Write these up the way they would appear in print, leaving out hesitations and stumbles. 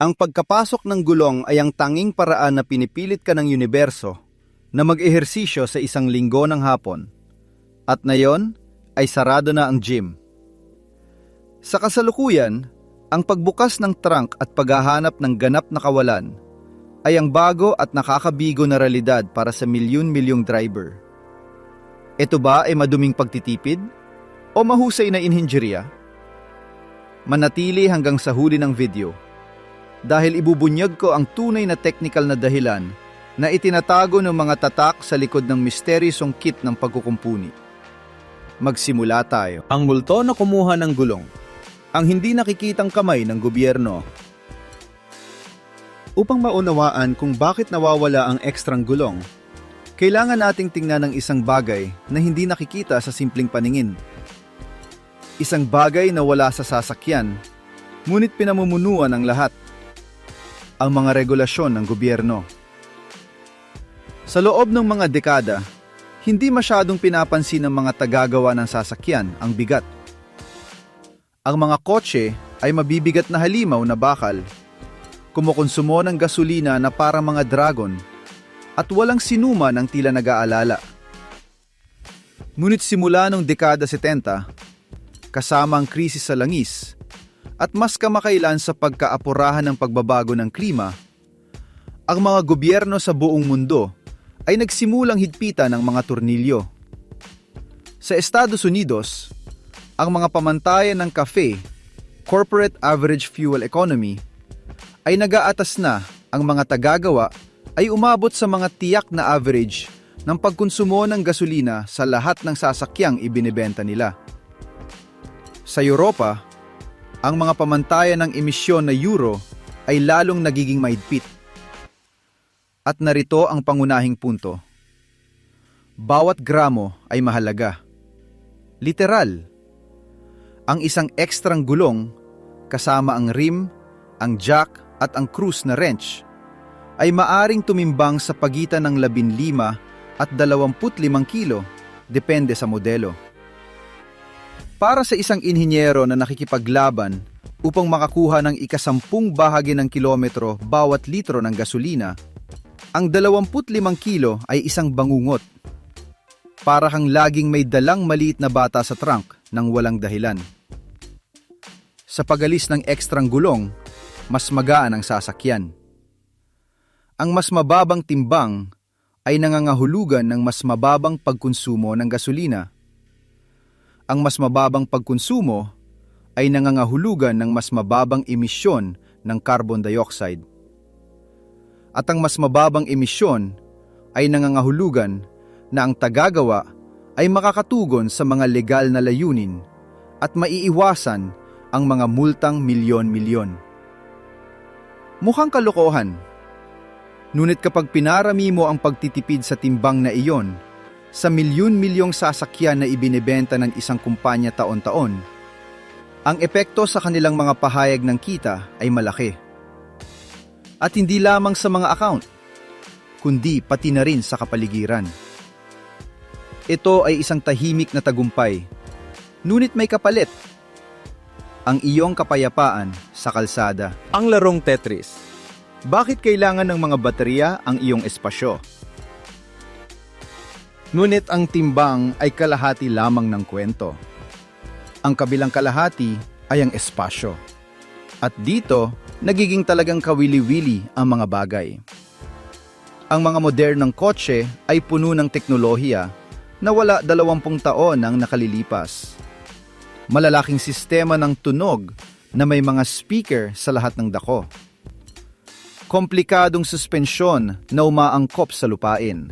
Ang pagkapasok ng gulong ay ang tanging paraan na pinipilit ka ng universo na mag-ehersisyo sa isang linggo ng hapon. At ngayon ay sarado na ang gym. Sa kasalukuyan, ang pagbukas ng trunk at paghahanap ng ganap na kawalan ay ang bago at nakakabigo na realidad para sa milyon-milyong driver. Ito ba ay maduming pagtitipid o mahusay na inhinjerya? Manatili hanggang sa huli ng video dahil ibubunyag ko ang tunay na technical na dahilan na itinatago ng mga tatak sa likod ng misteryosong kit ng pagkukumpuni. Magsimula tayo. Ang multo na kumuha ng gulong. Ang hindi nakikitang kamay ng gobyerno. Upang maunawaan kung bakit nawawala ang ekstrang gulong, kailangan nating tingnan ng isang bagay na hindi nakikita sa simpleng paningin. Isang bagay na wala sa sasakyan, ngunit pinamumunuan ng lahat. Ang mga regulasyon ng gobyerno. Sa loob ng mga dekada, hindi masyadong pinapansin ng mga tagagawa ng sasakyan ang bigat. Ang mga kotse ay mabibigat na halimaw na bakal, kumukonsumo ng gasolina na parang mga dragon, at walang sinuman ang tila nag-aalala. Ngunit simula noong dekada 70, kasama ang krisis sa langis, at mas kamakailan sa pagkaapurahan ng pagbabago ng klima, ang mga gobyerno sa buong mundo ay nagsimulang higpitan ng mga tornilyo. Sa Estados Unidos, ang mga pamantayan ng CAFE, Corporate Average Fuel Economy, ay nag-aatas na ang mga tagagawa ay umabot sa mga tiyak na average ng pagkonsumo ng gasolina sa lahat ng sasakyang ibinebenta nila. Sa Europa, ang mga pamantayan ng emisyon na Euro ay lalong nagiging mahigpit. At narito ang pangunahing punto. Bawat gramo ay mahalaga. Literal. Ang isang ekstrang gulong, kasama ang rim, ang jack at ang cruise na wrench, ay maaring tumimbang sa pagitan ng 15 at 25 kilo, depende sa modelo. Para sa isang inhinyero na nakikipaglaban upang makakuha ng ika-10 bahagi ng kilometro bawat litro ng gasolina, ang 25 kilo ay isang bangungot. Para kang laging may dalang maliit na bata sa trunk nang walang dahilan. Sa pagalis ng ekstrang gulong, mas magaan ang sasakyan. Ang mas mababang timbang ay nangangahulugan ng mas mababang pagkonsumo ng gasolina. Ang mas mababang pagkonsumo ay nangangahulugan ng mas mababang emisyon ng carbon dioxide. At ang mas mababang emisyon ay nangangahulugan na ang tagagawa ay makakatugon sa mga legal na layunin at maiiwasan ang mga multang milyon-milyon. Mukhang kalokohan. Ngunit kapag pinarami mo ang pagtitipid sa timbang na iyon, sa milyon-milyong sasakyan na ibinebenta ng isang kumpanya taon-taon, ang epekto sa kanilang mga pahayag ng kita ay malaki. At hindi lamang sa mga account, kundi pati na rin sa kapaligiran. Ito ay isang tahimik na tagumpay, ngunit may kapalit. Ang iyong kapayapaan sa kalsada. Ang larong Tetris. Bakit kailangan ng mga baterya ang iyong espasyo? Ngunit ang timbang ay kalahati lamang ng kwento. Ang kabilang kalahati ay ang espasyo. At dito, nagiging talagang kawili-wili ang mga bagay. Ang mga modernong kotse ay puno ng teknolohiya na wala 20 taon ang nakalilipas. Malalaking sistema ng tunog na may mga speaker sa lahat ng dako. Komplikadong suspensyon na umaangkop sa lupain.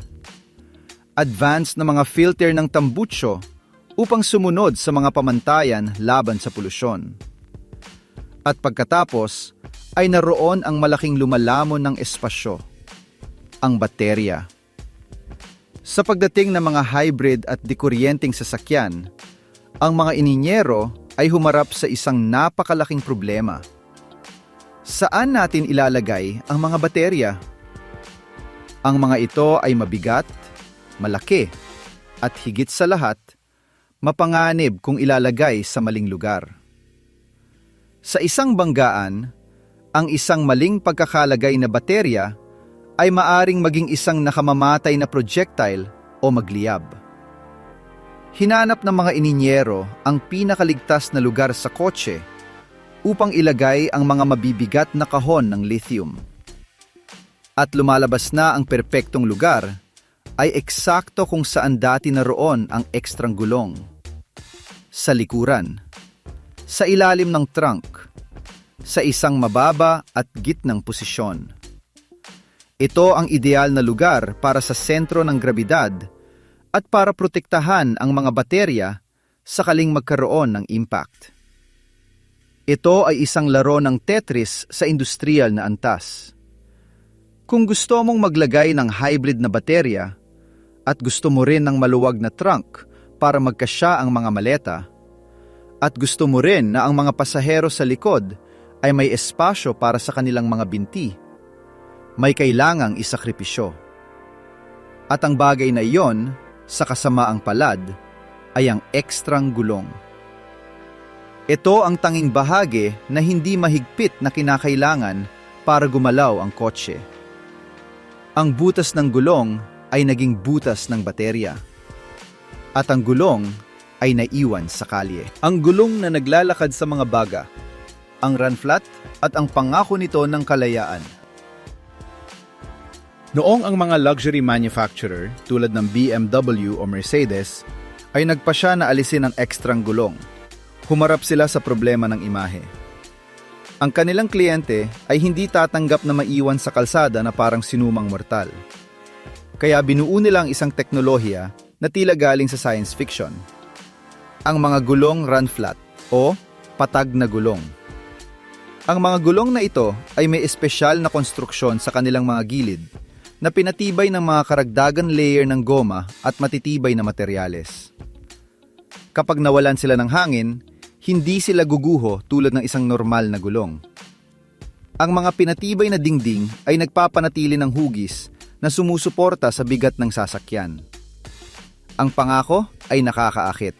Advanced na mga filter ng tambutsyo upang sumunod sa mga pamantayan laban sa polusyon. At pagkatapos ay naroon ang malaking lumalamon ng espasyo, ang baterya. Sa pagdating ng mga hybrid at dikuryenteng sasakyan, ang mga ininyero ay humarap sa isang napakalaking problema. Saan natin ilalagay ang mga baterya? Ang mga ito ay mabigat, malaki, at higit sa lahat, mapanganib kung ilalagay sa maling lugar. Sa isang banggaan, ang isang maling pagkakalagay na baterya ay maaring maging isang nakamamatay na projectile o magliyab. Hinanap ng mga ininyero ang pinakaligtas na lugar sa kotse upang ilagay ang mga mabibigat na kahon ng lithium. At lumalabas na ang perpektong lugar ay eksakto kung saan dati naroon ang ekstrang gulong. Sa likuran, sa ilalim ng trunk, sa isang mababa at gitnang posisyon. Ito ang ideal na lugar para sa sentro ng grabidad at para protektahan ang mga baterya sakaling magkaroon ng impact. Ito ay isang laro ng Tetris sa industrial na antas. Kung gusto mong maglagay ng hybrid na baterya at gusto mo rin ng maluwag na trunk para magkasya ang mga maleta, at gusto mo rin na ang mga pasahero sa likod ay may espasyo para sa kanilang mga binti, may kailangang isakripisyo. At ang bagay na iyon, sa kasamaang palad, ay ang ekstrang gulong. Ito ang tanging bahagi na hindi mahigpit na kinakailangan para gumalaw ang kotse. Ang butas ng gulong ay naging butas ng baterya. At ang gulong ay naiwan sa kalye. Ang gulong na naglalakad sa mga baga, ang run flat at ang pangako nito ng kalayaan. Noong ang mga luxury manufacturer tulad ng BMW o Mercedes ay nagpasya na alisin ang ekstrang gulong, humarap sila sa problema ng imahe. Ang kanilang kliyente ay hindi tatanggap na maiwan sa kalsada na parang sinumang mortal. Kaya binuo nila ang isang teknolohiya na tila galing sa science fiction. Ang mga gulong run flat o patag na gulong. Ang mga gulong na ito ay may espesyal na konstruksyon sa kanilang mga gilid na pinatibay ng mga karagdagan layer ng goma at matitibay na materyales. Kapag nawalan sila ng hangin, hindi sila guguho tulad ng isang normal na gulong. Ang mga pinatibay na dingding ay nagpapanatili ng hugis na sumusuporta sa bigat ng sasakyan. Ang pangako ay nakakaakit.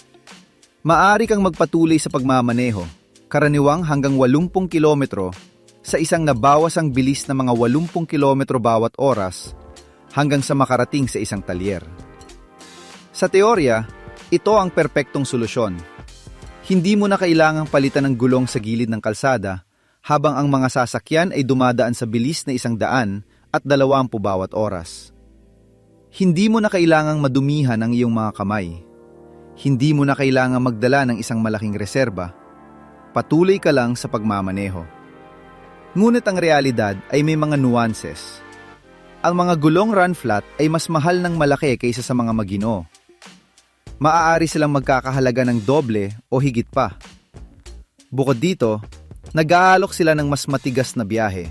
Maaari kang magpatuloy sa pagmamaneho, karaniwang hanggang 80 kilometro sa isang nabawas ang bilis na mga 80 kilometro bawat oras hanggang sa makarating sa isang talyer. Sa teorya, ito ang perpektong solusyon. Hindi mo na kailangang palitan ng gulong sa gilid ng kalsada habang ang mga sasakyan ay dumadaan sa bilis na 100 at 20 bawat oras. Hindi mo na kailangang madumihan ang iyong mga kamay. Hindi mo na kailangang magdala ng isang malaking reserba. Patuloy ka lang sa pagmamaneho. Ngunit ang realidad ay may mga nuances. Ang mga gulong run flat ay mas mahal ng malaki kaysa sa mga maginoo. Maaari silang magkakahalaga ng doble o higit pa. Bukod dito, nag-aalok sila ng mas matigas na biyahe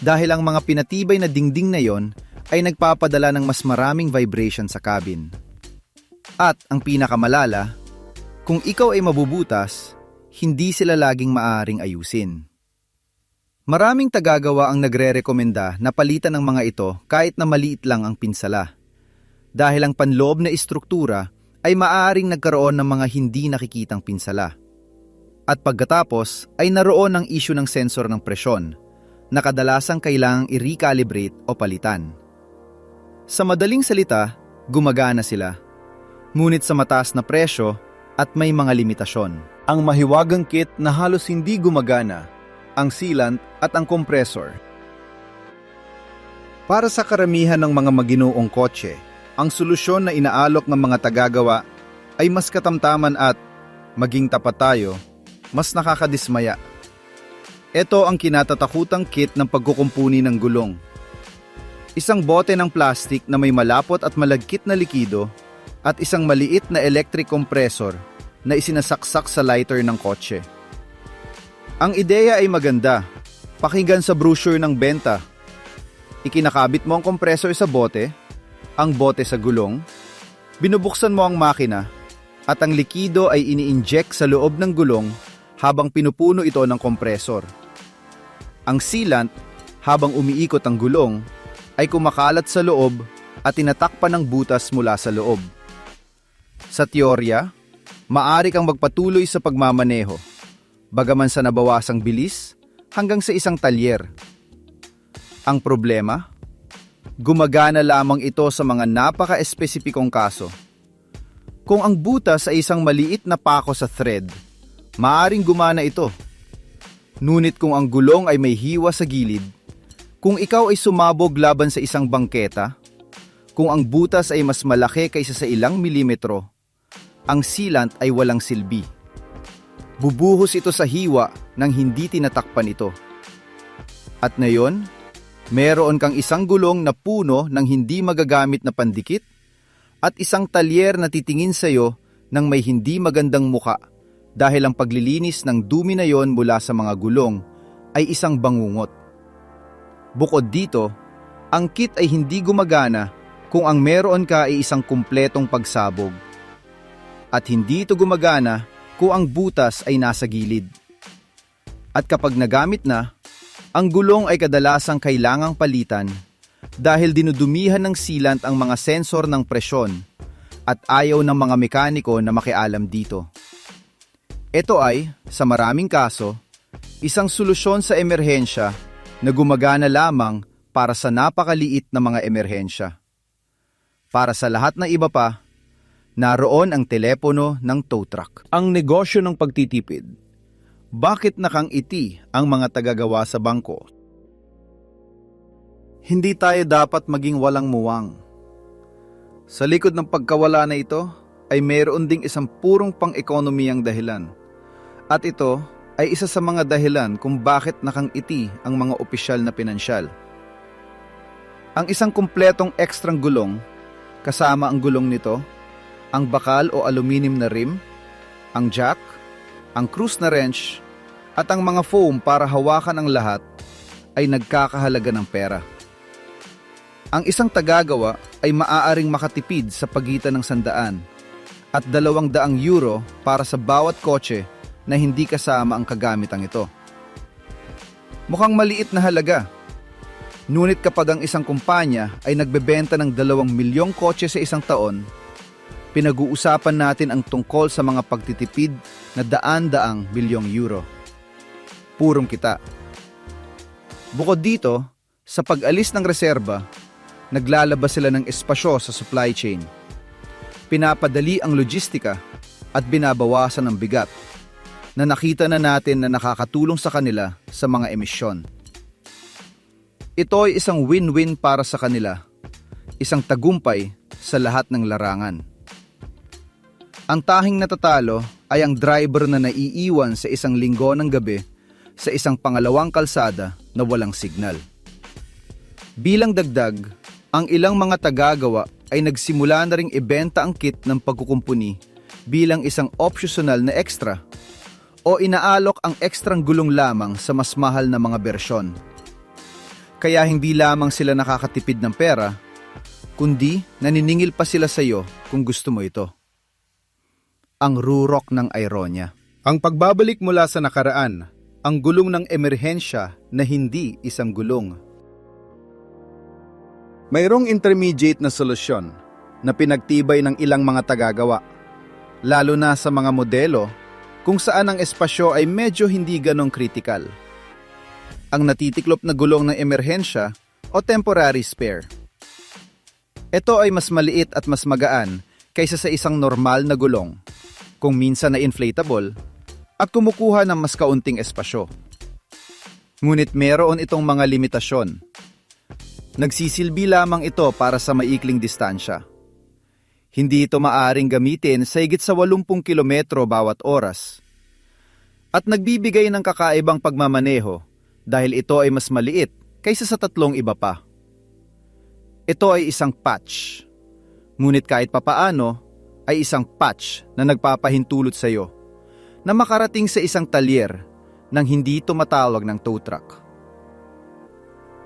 dahil ang mga pinatibay na dingding na yon ay nagpapadala ng mas maraming vibration sa cabin. At ang pinakamalala, kung ikaw ay mabubutas, hindi sila laging maaaring ayusin. Maraming tagagawa ang nagre-rekomenda na palitan ng mga ito kahit na maliit lang ang pinsala. Dahil ang panloob na istruktura ay maaaring nagkaroon ng mga hindi nakikitang pinsala. At pagkatapos ay naroon ang issue ng sensor ng presyon na kadalasang kailangang i-recalibrate o palitan. Sa madaling salita, gumagana sila. Ngunit sa mataas na presyo at may mga limitasyon. Ang mahiwagang kit na halos hindi gumagana, ang sealant at ang compressor. Para sa karamihan ng mga maginoong kotse, ang solusyon na inaalok ng mga tagagawa ay mas katamtaman at, maging tapat tayo, mas nakakadismaya. Ito ang kinatatakutang kit ng pagkukumpuni ng gulong. Isang bote ng plastik na may malapot at malagkit na likido at isang maliit na electric compressor na isinasaksak sa lighter ng kotse. Ang ideya ay maganda. Pakinggan sa brochure ng benta. Ikinakabit mo ang compressor sa bote, ang bote sa gulong, binubuksan mo ang makina, at ang likido ay ini-inject sa loob ng gulong habang pinupuno ito ng kompresor. Ang sealant, habang umiikot ang gulong, ay kumakalat sa loob at tinatakpan ng butas mula sa loob. Sa teorya, maaari kang magpatuloy sa pagmamaneho. Bagaman sa nabawasang bilis, hanggang sa isang talyer. Ang problema? Gumagana lamang ito sa mga napaka-espesipikong kaso. Kung ang butas ay isang maliit na pako sa thread, maaring gumana ito. Ngunit kung ang gulong ay may hiwa sa gilid, kung ikaw ay sumabog laban sa isang bangketa, kung ang butas ay mas malaki kaysa sa ilang milimetro, ang sealant ay walang silbi. Bubuhos ito sa hiwa nang hindi tinatakpan ito. At ngayon, meron kang isang gulong na puno ng hindi magagamit na pandikit at isang talyer na titingin sa iyo ng may hindi magandang muka dahil ang paglilinis ng dumi na yon mula sa mga gulong ay isang bangungot. Bukod dito, ang kit ay hindi gumagana kung ang meron ka ay isang kumpletong pagsabog. At hindi ito gumagana kung ang butas ay nasa gilid. At kapag nagamit na, ang gulong ay kadalasang kailangang palitan dahil dinudumihan ng sealant ang mga sensor ng presyon at ayaw ng mga mekaniko na makialam dito. Ito ay, sa maraming kaso, isang solusyon sa emerhensya na gumagana lamang para sa napakaliit na mga emerhensya. Para sa lahat na iba pa, naroon ang telepono ng tow truck. Ang negosyo ng pagtitipid. Bakit nakangiti ang mga tagagawa sa bangko? Hindi tayo dapat maging walang muwang. Sa likod ng pagkawala na ito ay mayroon ding isang purong pang-ekonomiyang dahilan. At ito ay isa sa mga dahilan kung bakit nakangiti ang mga opisyal na pinansyal. Ang isang kumpletong ekstrang gulong, kasama ang gulong nito, ang bakal o aluminum na rim, ang jack, ang cruise na wrench, at ang mga foam para hawakan ang lahat ay nagkakahalaga ng pera. Ang isang tagagawa ay maaaring makatipid sa pagitan ng 100 at 200 euro para sa bawat kotse na hindi kasama ang kagamitang ito. Mukhang maliit na halaga. Ngunit kapag ang isang kumpanya ay nagbebenta ng 2 milyong kotse sa isang taon, pinag-uusapan natin ang tungkol sa mga pagtitipid na daan-daang bilyong euro. Purong kita. Bukod dito, sa pag-alis ng reserba, naglalabas sila ng espasyo sa supply chain. Pinapadali ang logistika at binabawasan ang bigat na nakita na natin na nakakatulong sa kanila sa mga emisyon. Ito ay isang win-win para sa kanila, isang tagumpay sa lahat ng larangan. Ang tahing natatalo ay ang driver na naiiwan sa isang linggo ng gabi sa isang pangalawang kalsada na walang signal. Bilang dagdag, ang ilang mga tagagawa ay nagsimula na ring ibenta ang kit ng pagkukumpuni bilang isang optional na extra o inaalok ang ekstrang gulong lamang sa mas mahal na mga bersyon. Kaya hindi lamang sila nakakatipid ng pera, kundi naniningil pa sila sa iyo kung gusto mo ito. Ang rurok ng ironya. Ang pagbabalik mula sa nakaraan, ang gulong ng emerhensya na hindi isang gulong. Mayroong intermediate na solusyon na pinagtibay ng ilang mga tagagawa, lalo na sa mga modelo kung saan ang espasyo ay medyo hindi ganong kritikal. Ang natitiklop na gulong ng emerhensya o temporary spare. Ito ay mas maliit at mas magaan kaysa sa isang normal na gulong, kung minsan na inflatable, at kumukuha ng mas kaunting espasyo. Ngunit meron itong mga limitasyon. Nagsisilbi lamang ito para sa maikling distansya. Hindi ito maaring gamitin sa higit sa 80 kilometro bawat oras. At nagbibigay ng kakaibang pagmamaneho dahil ito ay mas maliit kaysa sa 3 iba pa. Ito ay isang patch. Ngunit kahit papaano ay isang patch na nagpapahintulot sa iyo na makarating sa isang talyer nang hindi tumatawag ng tow truck.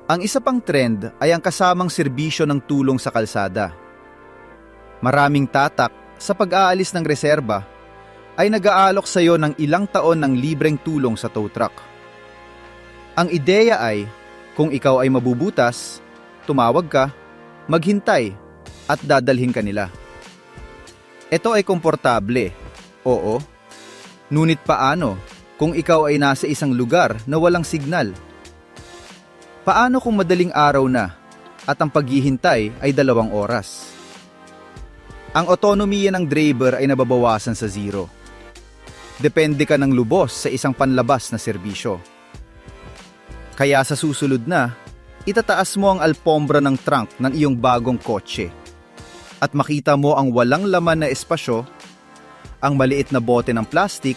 Ang isa pang trend ay ang kasamang serbisyo ng tulong sa kalsada. Maraming tatak sa pag-aalis ng reserba ay nag-aalok sa iyo ng ilang taon ng libreng tulong sa tow truck. Ang ideya ay, kung ikaw ay mabubutas, tumawag ka, maghintay, at dadalhin ka nila. Ito ay komportable, oo. Ngunit paano Kung ikaw ay nasa isang lugar na walang signal? Paano kung madaling araw na at ang paghihintay ay 2 oras? Ang otonomiya ng driver ay nababawasan sa 0. Depende ka ng lubos sa isang panlabas na serbisyo. Kaya sa susunod na, itataas mo ang alpombra ng trunk ng iyong bagong kotse at makita mo ang walang laman na espasyo, ang maliit na bote ng plastik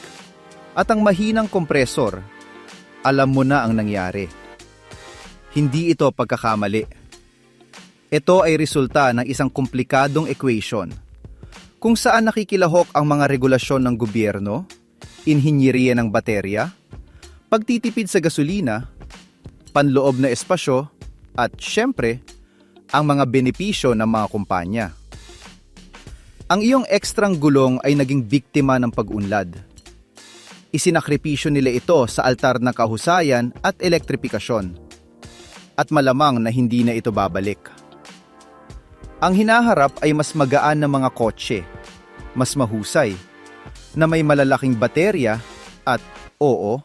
at ang mahinang kompresor. Alam mo na ang nangyari. Hindi ito pagkakamali. Ito ay resulta ng isang komplikadong equation kung saan nakikilahok ang mga regulasyon ng gobyerno, inhinyeriya ng baterya, pagtitipid sa gasolina, panloob na espasyo, at syempre, ang mga benepisyo ng mga kumpanya. Ang iyong ekstrang gulong ay naging biktima ng pag-unlad. Isinakripisyo nila ito sa altar ng kahusayan at elektripikasyon. At malamang na hindi na ito babalik. Ang hinaharap ay mas magaan na mga kotse, mas mahusay, na may malalaking baterya at, oo,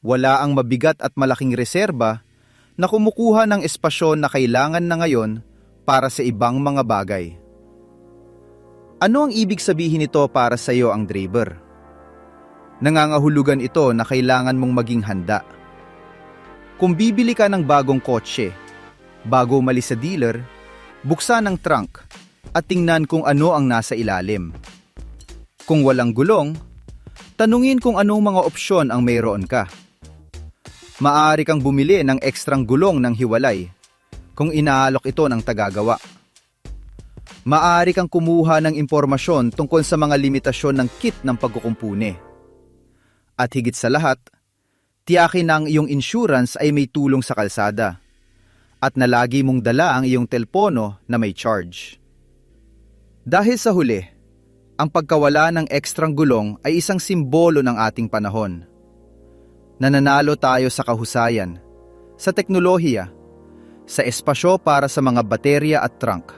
wala ang mabigat at malaking reserba na kumukuha ng espasyo na kailangan na ngayon para sa ibang mga bagay. Ano ang ibig sabihin nito para sa iyo ang driver? Nangangahulugan ito na kailangan mong maging handa. Kung bibili ka ng bagong kotse, bago umalis sa dealer, buksan ang trunk at tingnan kung ano ang nasa ilalim. Kung walang gulong, tanungin kung anong mga opsyon ang mayroon ka. Maaari kang bumili ng ekstrang gulong ng hiwalay kung inaalok ito ng tagagawa. Maaari kang kumuha ng impormasyon tungkol sa mga limitasyon ng kit ng pagkukumpune. At higit sa lahat, tiyakin na ang iyong insurance ay may tulong sa kalsada at na lagi mong dala ang iyong telepono na may charge. Dahil sa huli, ang pagkawala ng ekstrang gulong ay isang simbolo ng ating panahon. Nananalo tayo sa kahusayan, sa teknolohiya, sa espasyo para sa mga baterya at trunk.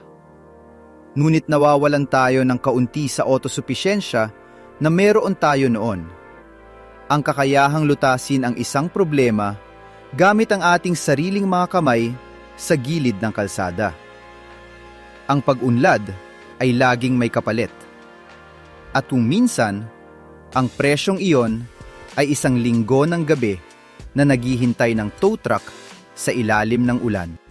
Ngunit nawawalan tayo ng kaunti sa autosupisyensya na meron tayo noon. Ang kakayahang lutasin ang isang problema gamit ang ating sariling mga kamay sa gilid ng kalsada. Ang pag-unlad ay laging may kapalit. At kung minsan, ang presyong iyon ay 1 linggo ng gabi na naghihintay ng tow truck sa ilalim ng ulan.